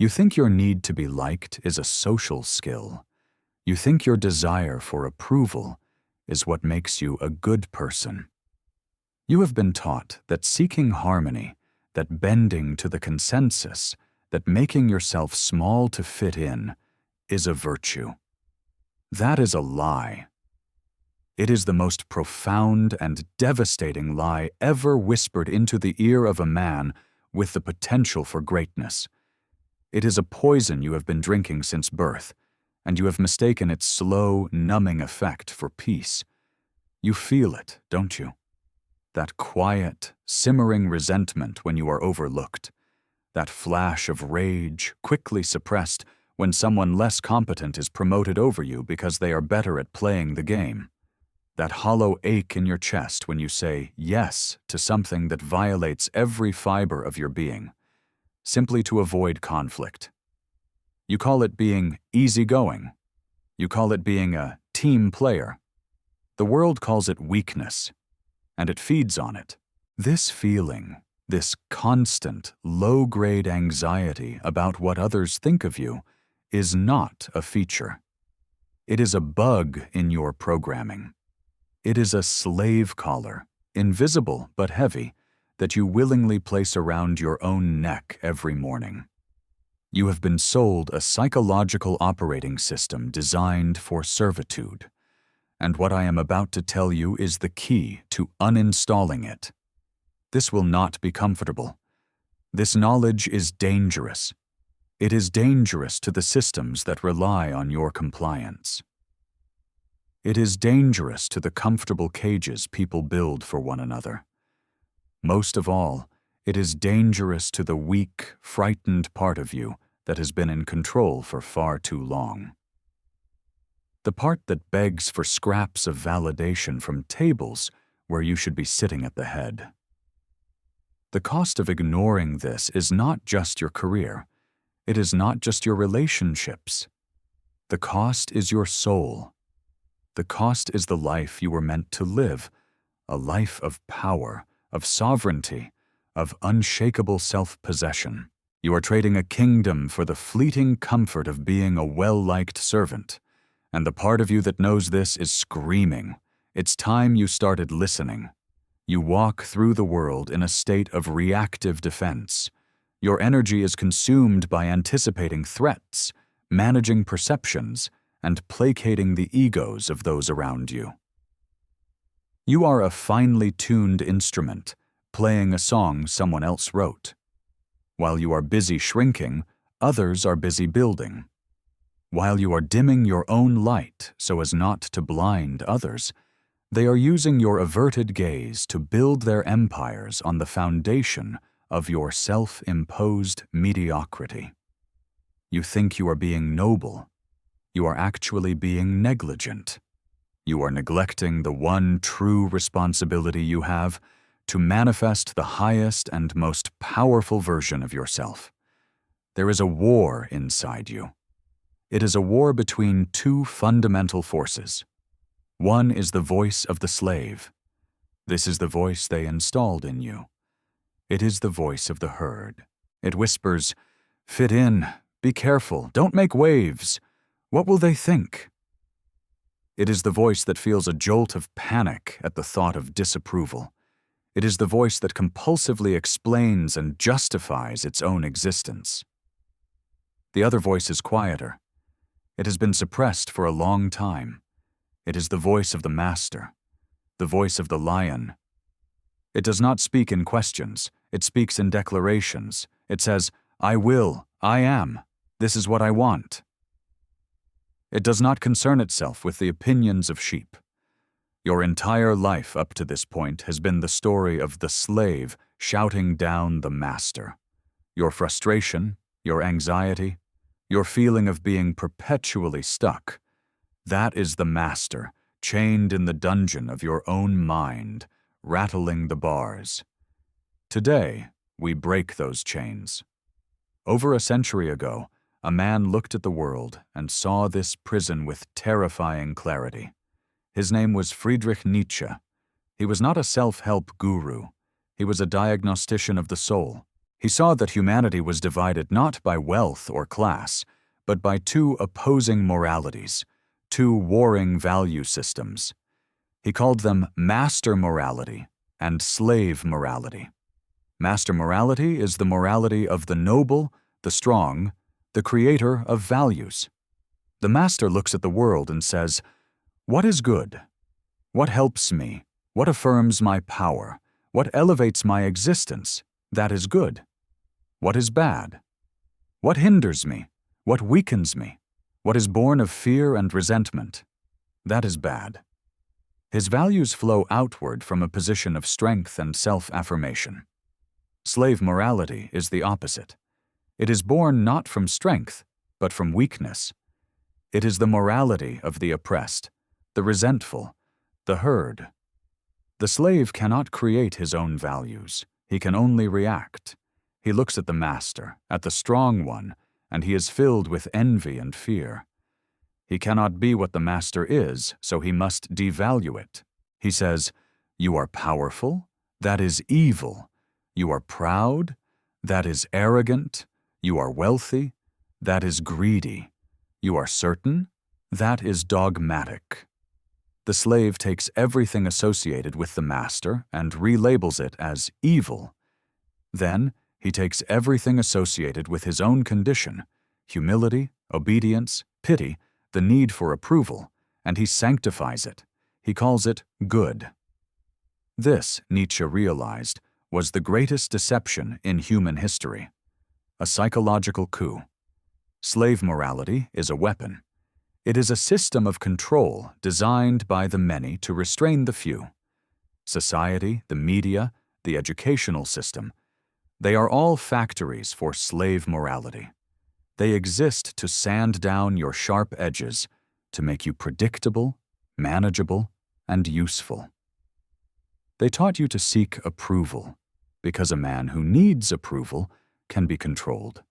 You think your need to be liked is a social skill. You think your desire for approval is what makes you a good person. You have been taught that seeking harmony, that bending to the consensus, that making yourself small to fit in is a virtue. That is a lie. It is the most profound and devastating lie ever whispered into the ear of a man with the potential for greatness. It is a poison you have been drinking since birth, and you have mistaken its slow, numbing effect for peace. You feel it, don't you? That quiet, simmering resentment when you are overlooked. That flash of rage, quickly suppressed when someone less competent is promoted over you because they are better at playing the game. That hollow ache in your chest when you say yes to something that violates every fiber of your being, simply to avoid conflict. You call it being easygoing. You call it being a team player. The world calls it weakness, and it feeds on it. This feeling, this constant, low-grade anxiety about what others think of you, is not a feature. It is a bug in your programming. It is a slave collar, invisible but heavy, that you willingly place around your own neck every morning. You have been sold a psychological operating system designed for servitude, and what I am about to tell you is the key to uninstalling it. This will not be comfortable. This knowledge is dangerous. It is dangerous to the systems that rely on your compliance. It is dangerous to the comfortable cages people build for one another. Most of all, it is dangerous to the weak, frightened part of you that has been in control for far too long. The part that begs for scraps of validation from tables where you should be sitting at the head. The cost of ignoring this is not just your career. It is not just your relationships. The cost is your soul. The cost is the life you were meant to live, a life of power, of sovereignty, of unshakable self-possession. You are trading a kingdom for the fleeting comfort of being a well-liked servant, and the part of you that knows this is screaming. It's time you started listening. You walk through the world in a state of reactive defense. Your energy is consumed by anticipating threats, managing perceptions, and placating the egos of those around you. You are a finely tuned instrument, playing a song someone else wrote. While you are busy shrinking, others are busy building. While you are dimming your own light so as not to blind others, they are using your averted gaze to build their empires on the foundation of your self-imposed mediocrity. You think you are being noble. You are actually being negligent. You are neglecting the one true responsibility you have to manifest the highest and most powerful version of yourself. There is a war inside you. It is a war between two fundamental forces. One is the voice of the slave. This is the voice they installed in you. It is the voice of the herd. It whispers, "Fit in, be careful, don't make waves. What will they think?" It is the voice that feels a jolt of panic at the thought of disapproval. It is the voice that compulsively explains and justifies its own existence. The other voice is quieter. It has been suppressed for a long time. It is the voice of the master, the voice of the lion. It does not speak in questions. It speaks in declarations. It says, "I will, I am, this is what I want." It does not concern itself with the opinions of sheep. Your entire life up to this point has been the story of the slave shouting down the master. Your frustration, your anxiety, your feeling of being perpetually stuck, that is the master, chained in the dungeon of your own mind, rattling the bars. Today, we break those chains. Over a century ago, a man looked at the world and saw this prison with terrifying clarity. His name was Friedrich Nietzsche. He was not a self-help guru. He was a diagnostician of the soul. He saw that humanity was divided not by wealth or class, but by two opposing moralities, two warring value systems. He called them master morality and slave morality. Master morality is the morality of the noble, the strong, the creator of values. The master looks at the world and says, "What is good? What helps me? What affirms my power? What elevates my existence? That is good. What is bad? What hinders me? What weakens me? What is born of fear and resentment? That is bad." His values flow outward from a position of strength and self-affirmation. Slave morality is the opposite. It is born not from strength, but from weakness. It is the morality of the oppressed, the resentful, the herd. The slave cannot create his own values. He can only react. He looks at the master, at the strong one, and he is filled with envy and fear. He cannot be what the master is, so he must devalue it. He says, "You are powerful? That is evil. You are proud? That is arrogant. You are wealthy? That is greedy. You are certain? That is dogmatic." The slave takes everything associated with the master and relabels it as evil. Then, he takes everything associated with his own condition, humility, obedience, pity, the need for approval, and he sanctifies it. He calls it good. This, Nietzsche realized, was the greatest deception in human history. A psychological coup. Slave morality is a weapon. It is a system of control designed by the many to restrain the few. Society, the media, the educational system, they are all factories for slave morality. They exist to sand down your sharp edges, to make you predictable, manageable, and useful. They taught you to seek approval, because a man who needs approval can be controlled.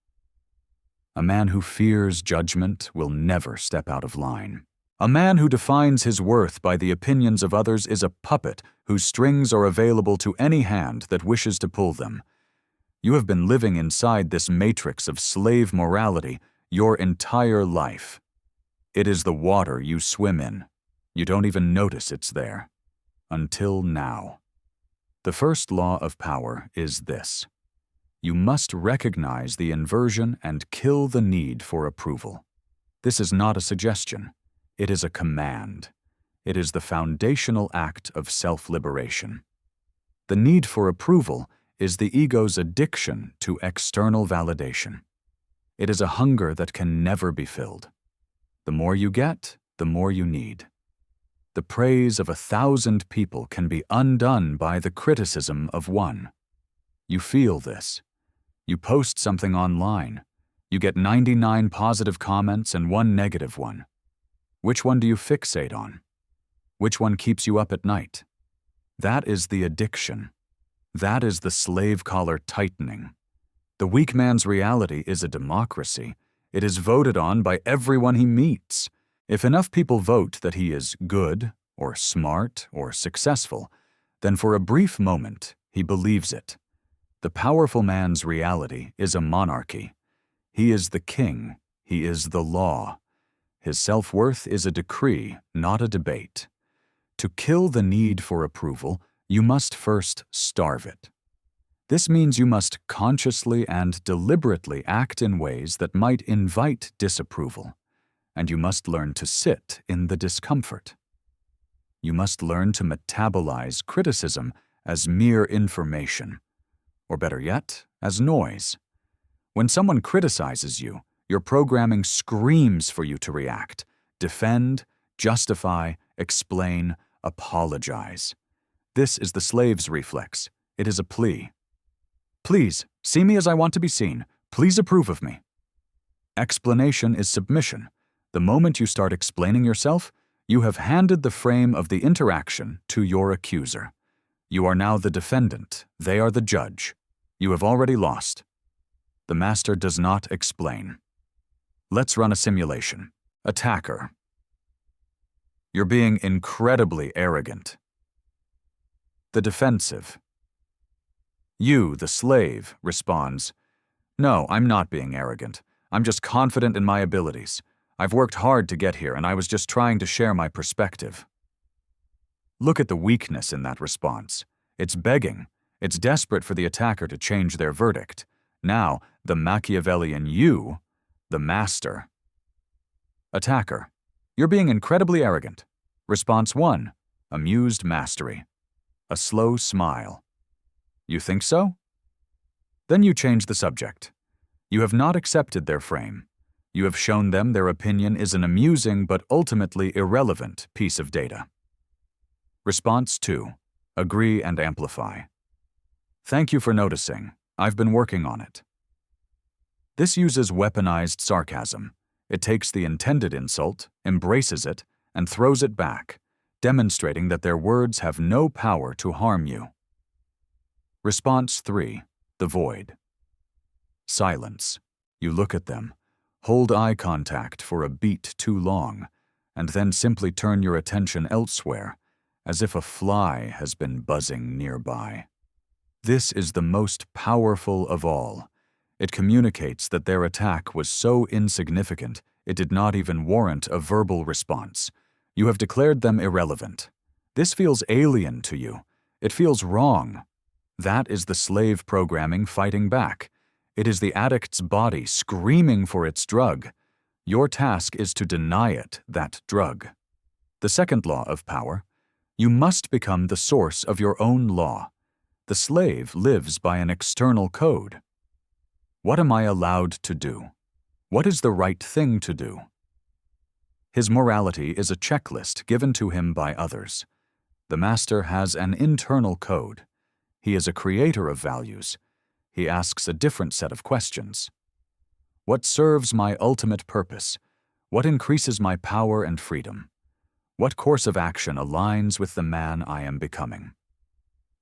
A man who fears judgment will never step out of line. A man who defines his worth by the opinions of others is a puppet whose strings are available to any hand that wishes to pull them. You have been living inside this matrix of slave morality your entire life. It is the water you swim in. You don't even notice it's there. Until now. The first law of power is this: you must recognize the inversion and kill the need for approval. This is not a suggestion. It is a command. It is the foundational act of self-liberation. The need for approval is the ego's addiction to external validation. It is a hunger that can never be filled. The more you get, the more you need. The praise of 1,000 people can be undone by the criticism of one. You feel this. You post something online. You get 99 positive comments and 1 negative one. Which one do you fixate on? Which one keeps you up at night? That is the addiction. That is the slave collar tightening. The weak man's reality is a democracy. It is voted on by everyone he meets. If enough people vote that he is good, or smart, or successful, then for a brief moment he believes it. The powerful man's reality is a monarchy. He is the king. He is the law. His self-worth is a decree, not a debate. To kill the need for approval, you must first starve it. This means you must consciously and deliberately act in ways that might invite disapproval, and you must learn to sit in the discomfort. You must learn to metabolize criticism as mere information, or better yet, as noise. When someone criticizes you, your programming screams for you to react, defend, justify, explain, apologize. This is the slave's reflex. It is a plea. Please, see me as I want to be seen. Please approve of me. Explanation is submission. The moment you start explaining yourself, you have handed the frame of the interaction to your accuser. You are now the defendant. They are the judge. You have already lost. The master does not explain. Let's run a simulation. Attacker. You're being incredibly arrogant. The defensive. You, the slave, responds, "No, I'm not being arrogant. I'm just confident in my abilities. I've worked hard to get here, and I was just trying to share my perspective." Look at the weakness in that response. It's begging. It's desperate for the attacker to change their verdict. Now, the Machiavellian you, the master. Attacker: "You're being incredibly arrogant." Response 1, amused mastery. A slow smile. "You think so?" Then you change the subject. You have not accepted their frame. You have shown them their opinion is an amusing but ultimately irrelevant piece of data. Response 2, agree and amplify. "Thank you for noticing. I've been working on it." This uses weaponized sarcasm. It takes the intended insult, embraces it, and throws it back, demonstrating that their words have no power to harm you. Response 3, the void. Silence. You look at them, hold eye contact for a beat too long, and then simply turn your attention elsewhere, as if a fly has been buzzing nearby. This is the most powerful of all. It communicates that their attack was so insignificant it did not even warrant a verbal response. You have declared them irrelevant. This feels alien to you. It feels wrong. That is the slave programming fighting back. It is the addict's body screaming for its drug. Your task is to deny it that drug. The second law of power: you must become the source of your own law. The slave lives by an external code. What am I allowed to do? What is the right thing to do? His morality is a checklist given to him by others. The master has an internal code. He is a creator of values. He asks a different set of questions. What serves my ultimate purpose? What increases my power and freedom? What course of action aligns with the man I am becoming?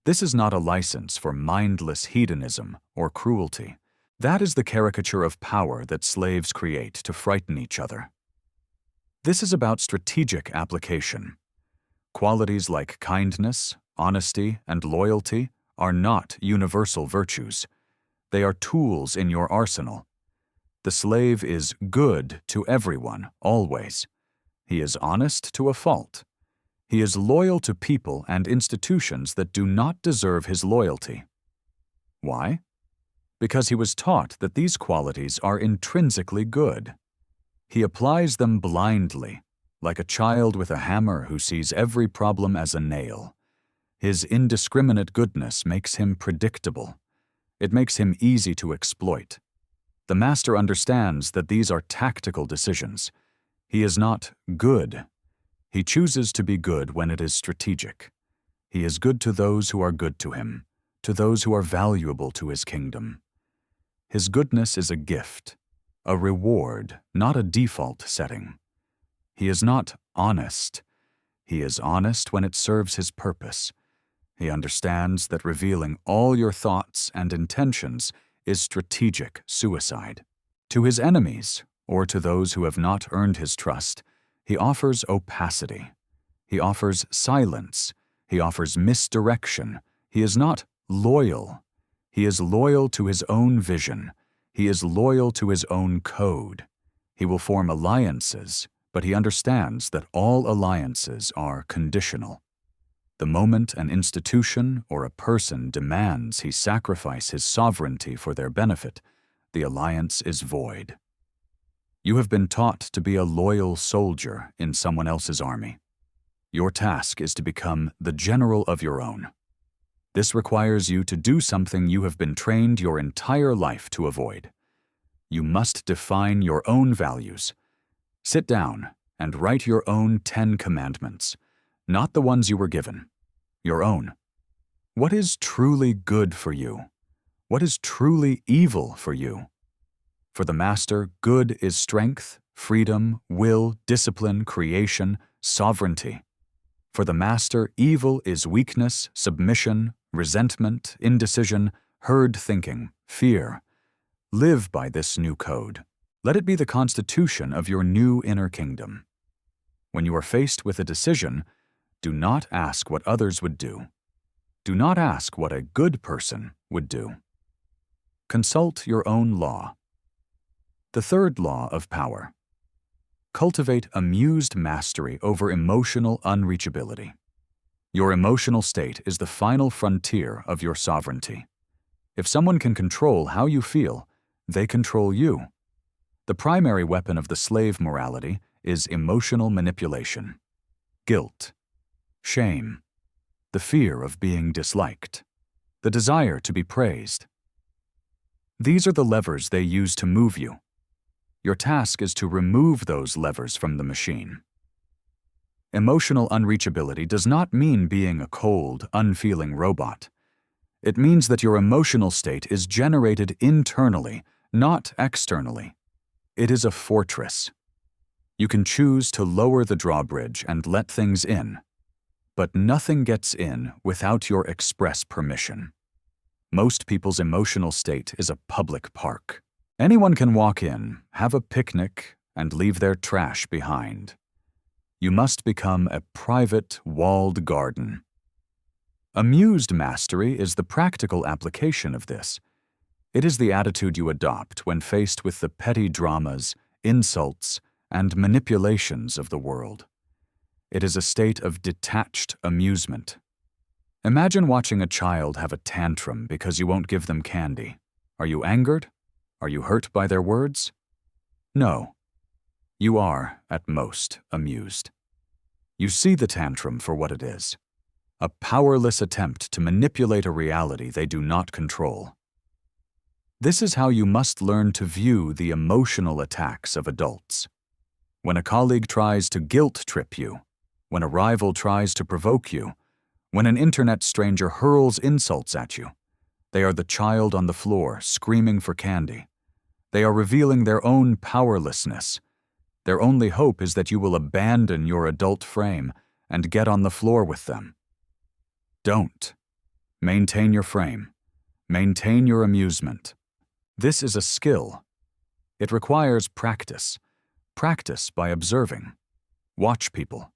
This is not a license for mindless hedonism or cruelty. That is the caricature of power that slaves create to frighten each other. This is about strategic application. Qualities like kindness, honesty, and loyalty are not universal virtues. They are tools in your arsenal. The slave is good to everyone, always. He is honest to a fault. He is loyal to people and institutions that do not deserve his loyalty. Why? Because he was taught that these qualities are intrinsically good. He applies them blindly, like a child with a hammer who sees every problem as a nail. His indiscriminate goodness makes him predictable. It makes him easy to exploit. The master understands that these are tactical decisions. He is not good. He chooses to be good when it is strategic. He is good to those who are good to him, to those who are valuable to his kingdom. His goodness is a gift, a reward, not a default setting. He is not honest. He is honest when it serves his purpose. He understands that revealing all your thoughts and intentions is strategic suicide. To his enemies, or to those who have not earned his trust, he offers opacity. He offers silence. He offers misdirection. He is not loyal. He is loyal to his own vision. He is loyal to his own code. He will form alliances, but he understands that all alliances are conditional. The moment an institution or a person demands he sacrifice his sovereignty for their benefit, the alliance is void. You have been taught to be a loyal soldier in someone else's army. Your task is to become the general of your own. This requires you to do something you have been trained your entire life to avoid. You must define your own values. Sit down and write your own 10 commandments, not the ones you were given, your own. What is truly good for you? What is truly evil for you? For the master, good is strength, freedom, will, discipline, creation, sovereignty. For the master, evil is weakness, submission, resentment, indecision, herd thinking, fear. Live by this new code. Let it be the constitution of your new inner kingdom. When you are faced with a decision, do not ask what others would do. Do not ask what a good person would do. Consult your own law. The third law of power. Cultivate amused mastery over emotional unreachability. Your emotional state is the final frontier of your sovereignty. If someone can control how you feel, they control you. The primary weapon of the slave morality is emotional manipulation. Guilt, shame, the fear of being disliked, the desire to be praised. These are the levers they use to move you. Your task is to remove those levers from the machine. Emotional unreachability does not mean being a cold, unfeeling robot. It means that your emotional state is generated internally, not externally. It is a fortress. You can choose to lower the drawbridge and let things in, but nothing gets in without your express permission. Most people's emotional state is a public park. Anyone can walk in, have a picnic, and leave their trash behind. You must become a private, walled garden. Amused mastery is the practical application of this. It is the attitude you adopt when faced with the petty dramas, insults, and manipulations of the world. It is a state of detached amusement. Imagine watching a child have a tantrum because you won't give them candy. Are you angered? Are you hurt by their words? No. You are, at most, amused. You see the tantrum for what it is, a powerless attempt to manipulate a reality they do not control. This is how you must learn to view the emotional attacks of adults. When a colleague tries to guilt trip you, when a rival tries to provoke you, when an internet stranger hurls insults at you, they are the child on the floor screaming for candy. They are revealing their own powerlessness. Their only hope is that you will abandon your adult frame and get on the floor with them. Don't. Maintain your frame. Maintain your amusement. This is a skill. It requires practice. Practice by observing. Watch people.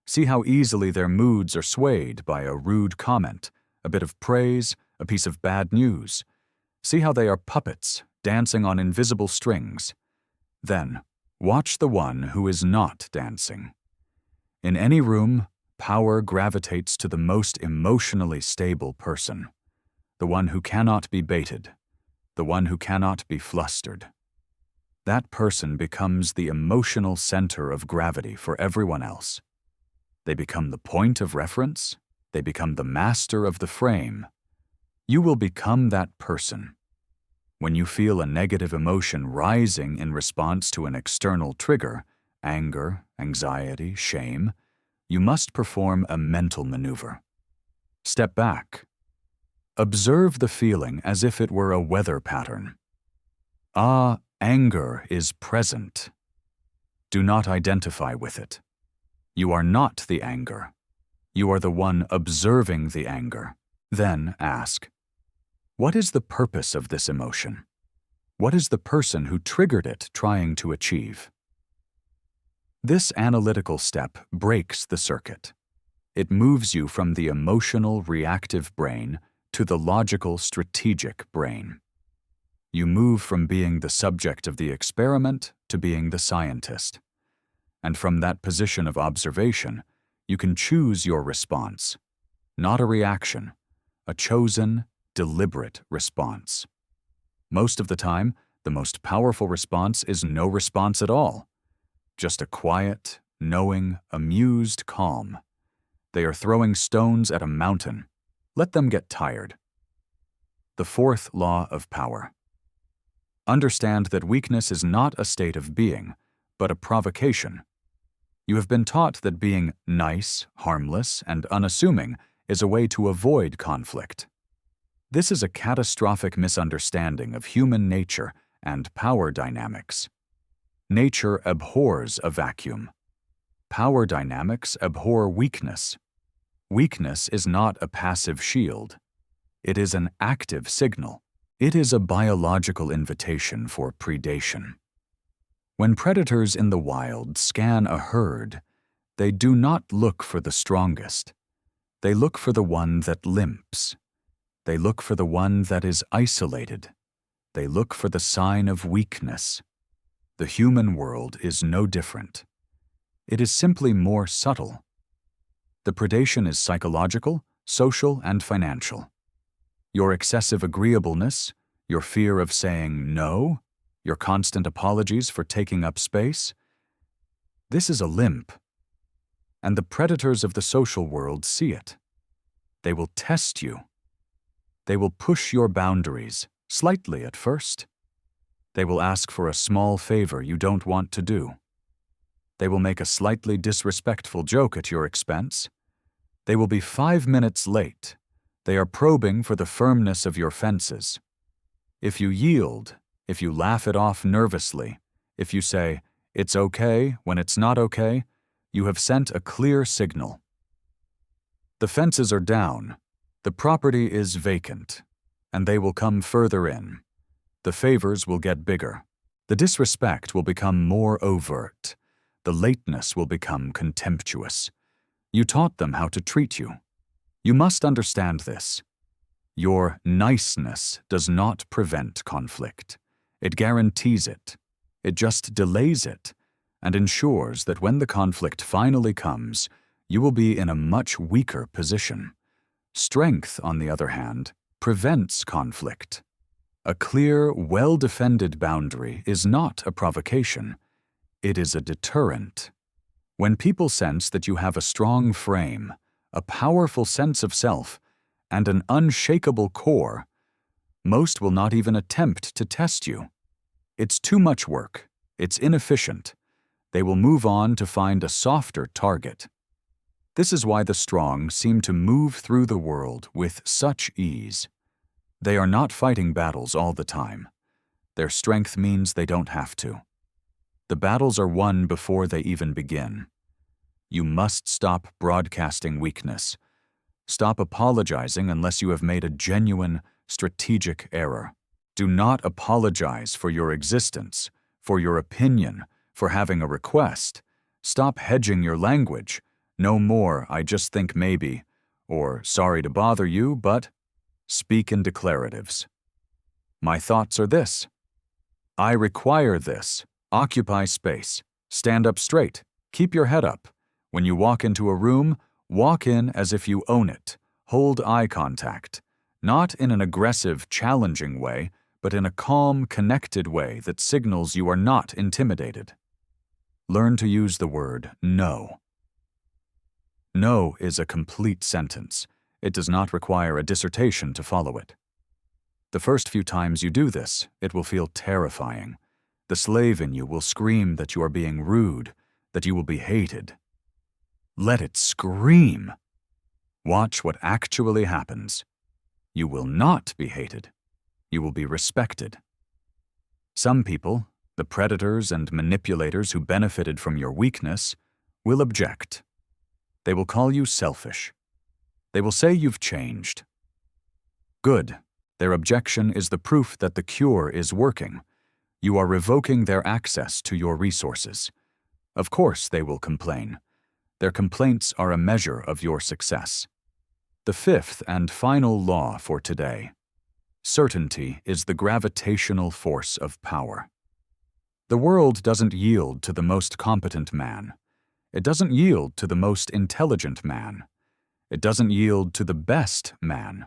See how easily their moods are swayed by a rude comment, a bit of praise, a piece of bad news. See how they are puppets dancing on invisible strings. Then, watch the one who is not dancing. In any room, power gravitates to the most emotionally stable person, the one who cannot be baited, the one who cannot be flustered. That person becomes the emotional center of gravity for everyone else. They become the point of reference. They become the master of the frame. You will become that person. When you feel a negative emotion rising in response to an external trigger, anger, anxiety, shame, you must perform a mental maneuver. Step back. Observe the feeling as if it were a weather pattern. Anger is present. Do not identify with it. You are not the anger. You are the one observing the anger. Then ask, what is the purpose of this emotion? What is the person who triggered it trying to achieve? This analytical step breaks the circuit. It moves you from the emotional, reactive brain to the logical, strategic brain. You move from being the subject of the experiment to being the scientist. And from that position of observation, you can choose your response, not a reaction, a chosen, deliberate response. Most of the time, the most powerful response is no response at all, just a quiet, knowing, amused calm. They are throwing stones at a mountain. Let them get tired. The fourth law of power. Understand that weakness is not a state of being, but a provocation. You have been taught that being nice, harmless, and unassuming is a way to avoid conflict. This is a catastrophic misunderstanding of human nature and power dynamics. Nature abhors a vacuum. Power dynamics abhor weakness. Weakness is not a passive shield. It is an active signal. It is a biological invitation for predation. When predators in the wild scan a herd, they do not look for the strongest. They look for the one that limps. They look for the one that is isolated. They look for the sign of weakness. The human world is no different. It is simply more subtle. The predation is psychological, social, and financial. Your excessive agreeableness, your fear of saying no, your constant apologies for taking up space, this is a limp. And the predators of the social world see it. They will test you. They will push your boundaries, slightly at first. They will ask for a small favor you don't want to do. They will make a slightly disrespectful joke at your expense. They will be 5 minutes late. They are probing for the firmness of your fences. If you yield, if you laugh it off nervously, if you say, "It's okay," when it's not okay, you have sent a clear signal. The fences are down, the property is vacant, and they will come further in. The favors will get bigger. The disrespect will become more overt. The lateness will become contemptuous. You taught them how to treat you. You must understand this. Your niceness does not prevent conflict. It guarantees it. It just delays it and ensures that when the conflict finally comes, you will be in a much weaker position. Strength, on the other hand, prevents conflict. A clear, well-defended boundary is not a provocation. It is a deterrent. When people sense that you have a strong frame, a powerful sense of self, and an unshakable core, most will not even attempt to test you. It's too much work. It's inefficient. They will move on to find a softer target. This is why the strong seem to move through the world with such ease. They are not fighting battles all the time. Their strength means they don't have to. The battles are won before they even begin. You must stop broadcasting weakness. Stop apologizing unless you have made a genuine, strategic error. Do not apologize for your existence, for your opinion, for having a request. Stop hedging your language. No more, "I just think maybe," or "sorry to bother you, but..." Speak in declaratives. My thoughts are this. I require this. Occupy space. Stand up straight. Keep your head up. When you walk into a room, walk in as if you own it. Hold eye contact. Not in an aggressive, challenging way, but in a calm, connected way that signals you are not intimidated. Learn to use the word no. No is a complete sentence. It does not require a dissertation to follow it. The first few times you do this, it will feel terrifying. The slave in you will scream that you are being rude, that you will be hated. Let it scream. Watch what actually happens. You will not be hated. You will be respected. Some people, the predators and manipulators who benefited from your weakness, will object. They will call you selfish. They will say you've changed. Good. Their objection is the proof that the cure is working. You are revoking their access to your resources. Of course they will complain. Their complaints are a measure of your success. The fifth and final law for today. Certainty is the gravitational force of power. The world doesn't yield to the most competent man. It doesn't yield to the most intelligent man. It doesn't yield to the best man.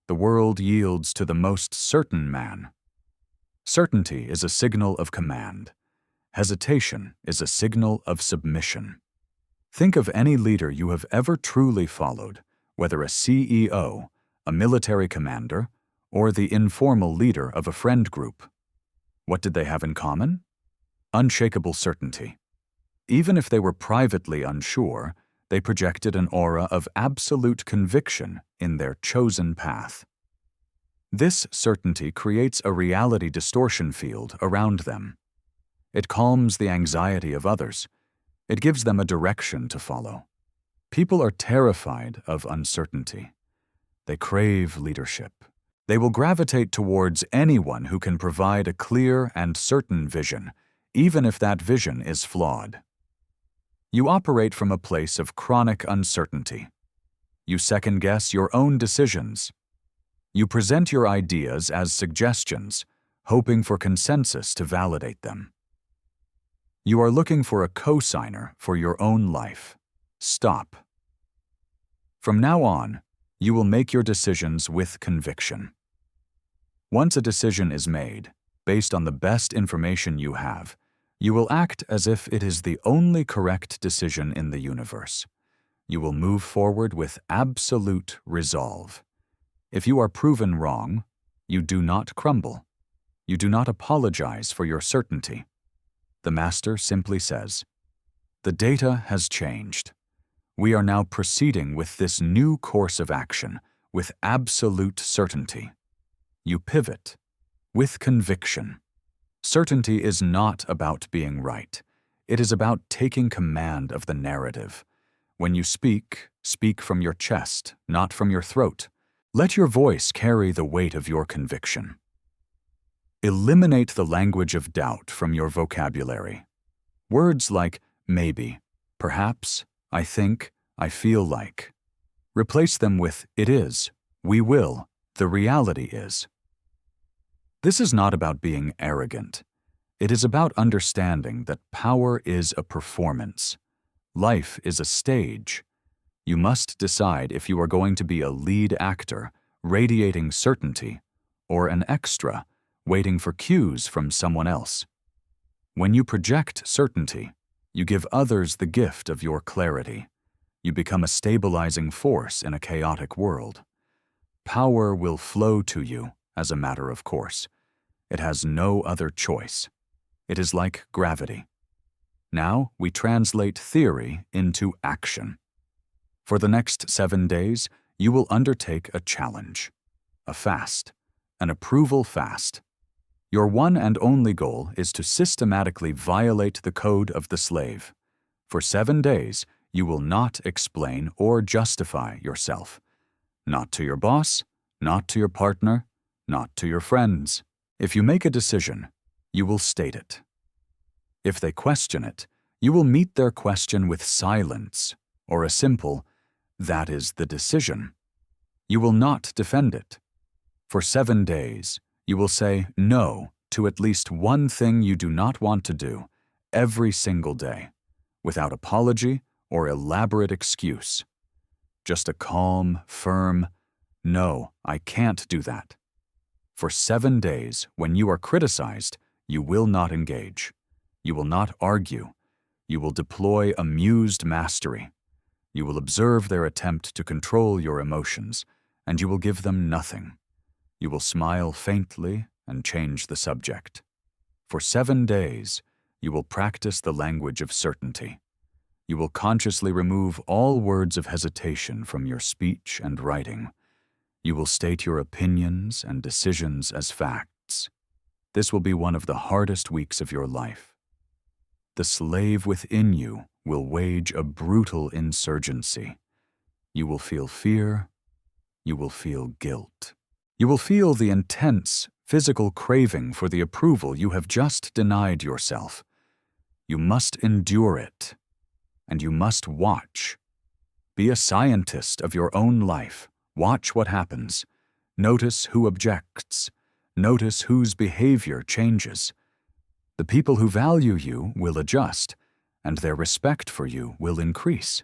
The world yields to the most certain man. Certainty is a signal of command. Hesitation is a signal of submission. Think of any leader you have ever truly followed, whether a CEO, a military commander, or the informal leader of a friend group. What did they have in common? Unshakable certainty. Even if they were privately unsure, they projected an aura of absolute conviction in their chosen path. This certainty creates a reality distortion field around them. It calms the anxiety of others. It gives them a direction to follow. People are terrified of uncertainty. They crave leadership. They will gravitate towards anyone who can provide a clear and certain vision, even if that vision is flawed. You operate from a place of chronic uncertainty. You second-guess your own decisions. You present your ideas as suggestions, hoping for consensus to validate them. You are looking for a co-signer for your own life. Stop. From now on, you will make your decisions with conviction. Once a decision is made, based on the best information you have, you will act as if it is the only correct decision in the universe. You will move forward with absolute resolve. If you are proven wrong, you do not crumble. You do not apologize for your certainty. The master simply says, "The data has changed. We are now proceeding with this new course of action with absolute certainty." You pivot with conviction. Certainty is not about being right. It is about taking command of the narrative. When you speak, speak from your chest, not from your throat. Let your voice carry the weight of your conviction. Eliminate the language of doubt from your vocabulary. Words like maybe, perhaps, I think, I feel like. Replace them with it is, we will, the reality is. This is not about being arrogant. It is about understanding that power is a performance. Life is a stage. You must decide if you are going to be a lead actor, radiating certainty, or an extra, waiting for cues from someone else. When you project certainty, you give others the gift of your clarity. You become a stabilizing force in a chaotic world. Power will flow to you as a matter of course. It has no other choice. It is like gravity. Now we translate theory into action. For the next 7 days, you will undertake a challenge, a fast, an approval fast. Your one and only goal is to systematically violate the code of the slave. For 7 days, you will not explain or justify yourself. Not to your boss, not to your partner, not to your friends. If you make a decision, you will state it. If they question it, you will meet their question with silence or a simple, "That is the decision." You will not defend it. For 7 days, you will say no to at least one thing you do not want to do every single day, without apology or elaborate excuse. Just a calm, firm, "No, I can't do that." For 7 days, when you are criticized, you will not engage. You will not argue. You will deploy amused mastery. You will observe their attempt to control your emotions, and you will give them nothing. You will smile faintly and change the subject. For 7 days, you will practice the language of certainty. You will consciously remove all words of hesitation from your speech and writing. You will state your opinions and decisions as facts. This will be one of the hardest weeks of your life. The slave within you will wage a brutal insurgency. You will feel fear. You will feel guilt. You will feel the intense physical craving for the approval you have just denied yourself. You must endure it, and you must watch. Be a scientist of your own life. Watch what happens. Notice who objects. Notice whose behavior changes. The people who value you will adjust, and their respect for you will increase.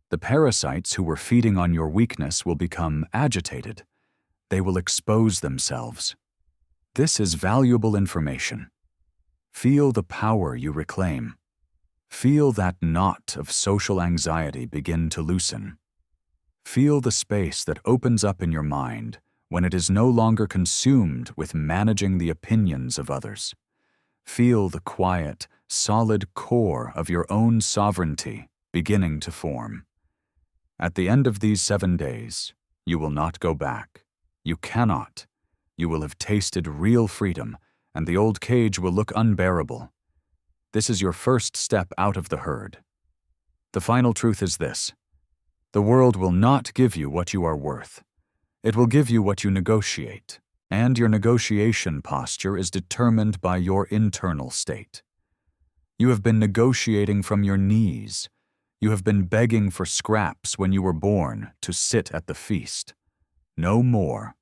The parasites who were feeding on your weakness will become agitated. They will expose themselves. This is valuable information. Feel the power you reclaim. Feel that knot of social anxiety begin to loosen. Feel the space that opens up in your mind when it is no longer consumed with managing the opinions of others. Feel the quiet, solid core of your own sovereignty beginning to form. At the end of these 7 days, you will not go back. You cannot. You will have tasted real freedom, and the old cage will look unbearable. This is your first step out of the herd. The final truth is this: the world will not give you what you are worth. It will give you what you negotiate, and your negotiation posture is determined by your internal state. You have been negotiating from your knees. You have been begging for scraps when you were born to sit at the feast. No more.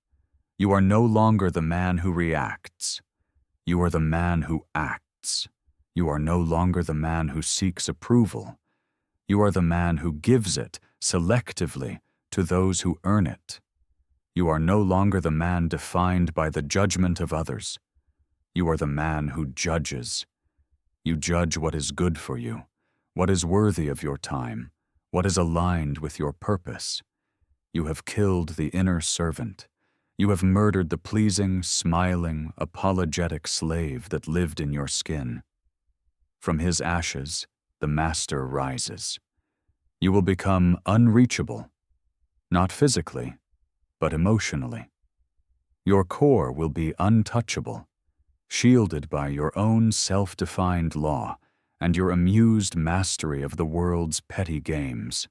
You are no longer the man who reacts. You are the man who acts. You are no longer the man who seeks approval. You are the man who gives it selectively to those who earn it. You are no longer the man defined by the judgment of others. You are the man who judges. You judge what is good for you, what is worthy of your time, what is aligned with your purpose. You have killed the inner servant. You have murdered the pleasing, smiling, apologetic slave that lived in your skin. From his ashes, the master rises. You will become unreachable, not physically, but emotionally. Your core will be untouchable, shielded by your own self-defined law and your amused mastery of the world's petty games.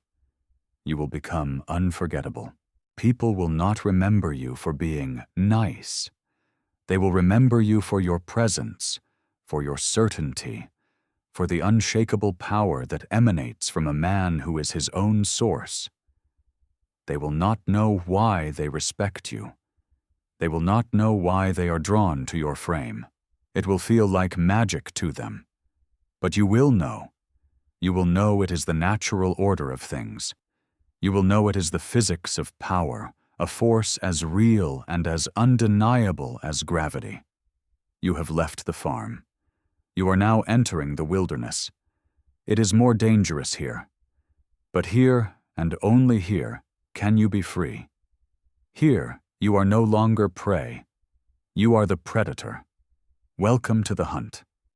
You will become unforgettable. People will not remember you for being nice. They will remember you for your presence, for your certainty, for the unshakable power that emanates from a man who is his own source. They will not know why they respect you. They will not know why they are drawn to your frame. It will feel like magic to them. But you will know. You will know it is the natural order of things. You will know it is the physics of power, a force as real and as undeniable as gravity. You have left the farm. You are now entering the wilderness. It is more dangerous here. But here, and only here, can you be free. Here, you are no longer prey. You are the predator. Welcome to the hunt.